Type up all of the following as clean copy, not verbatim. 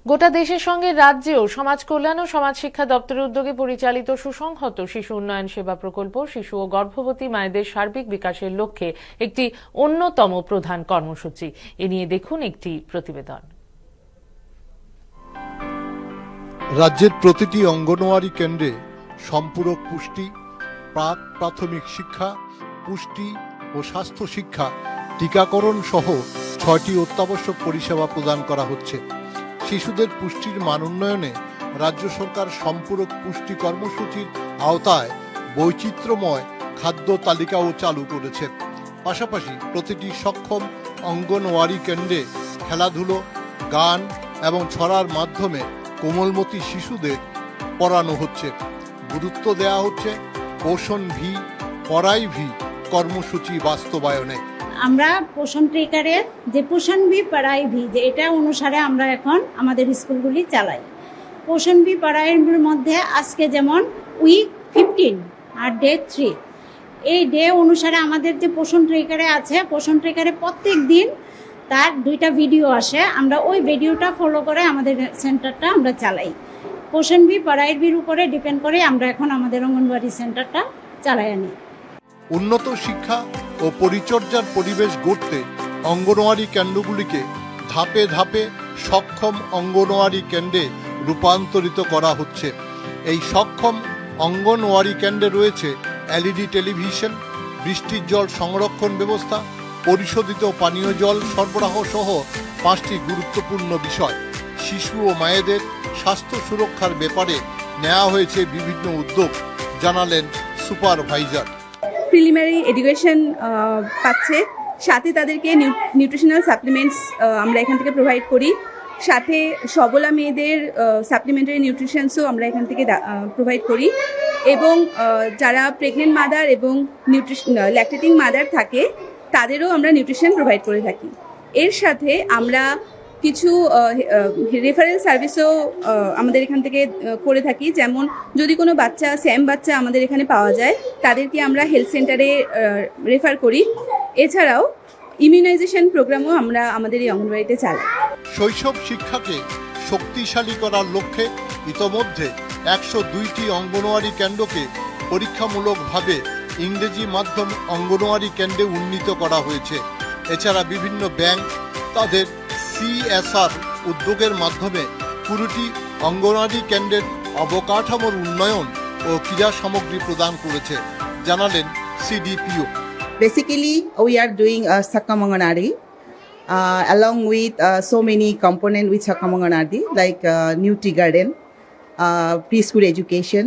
গোটা দেশের সঙ্গে রাজ্যেও সমাজ কল্যাণ ও সমাজ শিক্ষা দপ্তরের উদ্যোগে পরিচালিত সুসংহত শিশু উন্নয়ন সেবা প্রকল্প শিশু ও গর্ভবতী মায়েদের সার্বিক বিকাশের লক্ষ্যে একটি অন্যতম প্রধান কর্মসূচি। এ নিয়ে দেখুন একটি প্রতিবেদন। রাজ্যের প্রতিটি অঙ্গনওয়াড়ি কেন্দ্রে সম্পূরক পুষ্টি, প্রাক প্রাথমিক শিক্ষা, পুষ্টি ও স্বাস্থ্য শিক্ষা, টিকাকরণ সহ ৬টি অত্যাবশ্যক পরিষেবা প্রদান করা হচ্ছে। শিশুদের পুষ্টির মান উন্নয়নে রাজ্য সরকার সম্পূরক পুষ্টি কর্মসূচির আওতায় বৈচিত্র্যময় খাদ্য তালিকাও চালু করেছে। পাশাপাশি প্রতিটি সক্ষম অঙ্গনওয়াড়ি কেন্দ্রে খেলাধুলো, গান এবং ছড়ার মাধ্যমে কোমলমতি শিশুদের পড়ানো হচ্ছে। গুরুত্ব দেওয়া হচ্ছে পোষণ ভি, পড়াই ভি কর্মসূচি বাস্তবায়নে। আমরা পোষণ ট্রেকারের যে পোষণ ভি পড়াই ভি, যে এটা অনুসারে আমরা এখন আমাদের স্কুলগুলি চালাই। পোষণ ভি পড়াইয়ের মধ্যে আজকে যেমন উইক 15 আর ডে 3, এই ডে অনুসারে আমাদের যে পোষণ ট্রেকারে আছে, পোষণ ট্রেকারে প্রত্যেক দিন তার 2টা ভিডিও আসে। আমরা ওই ভিডিওটা ফলো করে আমাদের সেন্টারটা আমরা চালাই। পোষণ ভি পড়াই ভির উপরে ডিপেন্ড করে আমরা এখন আমাদের অঙ্গনওয়াড়ি সেন্টারটা চালাই আনি। উন্নত শিক্ষা ও পরিচর্যার পরিবেশ গড়তে অঙ্গনওয়াড়ি কেন্দ্রগুলিকে ধাপে ধাপে সক্ষম অঙ্গনওয়াড়ি কেন্দ্রে রূপান্তরিত করা হচ্ছে। এই সক্ষম অঙ্গনওয়াড়ি কেন্দ্রে রয়েছে LED টেলিভিশন, বৃষ্টির জল সংরক্ষণ ব্যবস্থা, পরিশোধিত পানীয় জল সরবরাহ সহ 5টি গুরুত্বপূর্ণ বিষয়। শিশু ও মায়েদের স্বাস্থ্য সুরক্ষার ব্যাপারে নেওয়া হয়েছে বিভিন্ন উদ্যোগ, জানালেন সুপারভাইজার। প্রিলিমিনারি এডুকেশন পাচ্ছে, সাথে তাদেরকে নিউট্রিশনাল সাপ্লিমেন্টস আমরা এখান থেকে প্রোভাইড করি। সাথে সবলা মেয়েদের সাপ্লিমেন্টারি নিউট্রিশনসও আমরা এখান থেকে প্রোভাইড করি। এবং যারা প্রেগনেন্ট মাদার এবং ল্যাকটেটিং মাদার থাকে তাদেরও আমরা নিউট্রিশন প্রোভাইড করে থাকি। এর সাথে আমরা কিছু রেফারেল সার্ভিসও আমাদের এখান থেকে করে থাকি। যেমন যদি কোনো বাচ্চা স্যাম বাচ্চা আমাদের এখানে পাওয়া যায়, তাদেরকে আমরা হেলথ সেন্টারে রেফার করি। এছাড়াও ইমিউনাইজেশন প্রোগ্রামও আমরা আমাদের এই অঙ্গনওয়াড়িতে চালাই। শৈশব শিক্ষাকে শক্তিশালী করার লক্ষ্যে ইতোমধ্যে 102টি অঙ্গনওয়াড়ি কেন্দ্রকে পরীক্ষামূলকভাবে ইংরেজি মাধ্যম অঙ্গনওয়াড়ি কেন্দ্রে উন্নীত করা হয়েছে। এছাড়া বিভিন্ন ব্যাংক তাদের CSR উদ্যোগের মাধ্যমে 20টি অঙ্গনওয়াড়ি কেন্দ্রের অবকাঠামোর উন্নয়ন ও ক্রীড়া সামগ্রী প্রদান করেছে, জানালেন CDPO। Basically, we are doing Sakam Anganwadi along with so many components with Sakam Anganwadi like Nutri Garden, preschool education,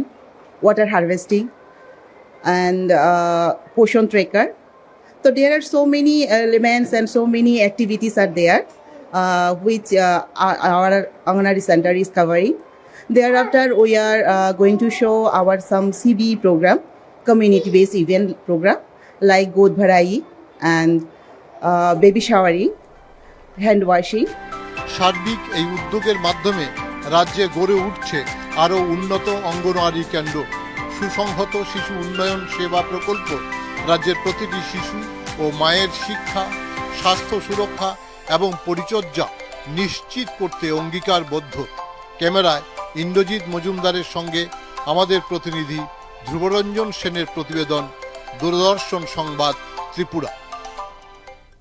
water harvesting, and Poshon Tracker. So there are so many elements and so many activities are there which our Anganwadi center is covering. Thereafter, we are going to show our some CB program, community-based event program, like Godh Bharai and baby showering, hand washing. সার্বিক এই উদ্যোগের মাধ্যমে রাজ্যে গড়ে উঠছে আরও উন্নত অঙ্গনওয়াড়ি কেন্দ্র। সুসংহত শিশু উন্নয়ন সেবা প্রকল্প রাজ্যের প্রতিটি শিশু ও মায়ের শিক্ষা, স্বাস্থ্য সুরক্ষা এবং পরিচর্যা নিশ্চিত করতে অঙ্গীকারবদ্ধ। ক্যামেরায় ইন্দ্রজিৎ মজুমদারের সঙ্গে আমাদের প্রতিনিধি ধ্রুবরঞ্জন সেনের প্রতিবেদন, দূরদর্শন সংবাদ, ত্রিপুরা।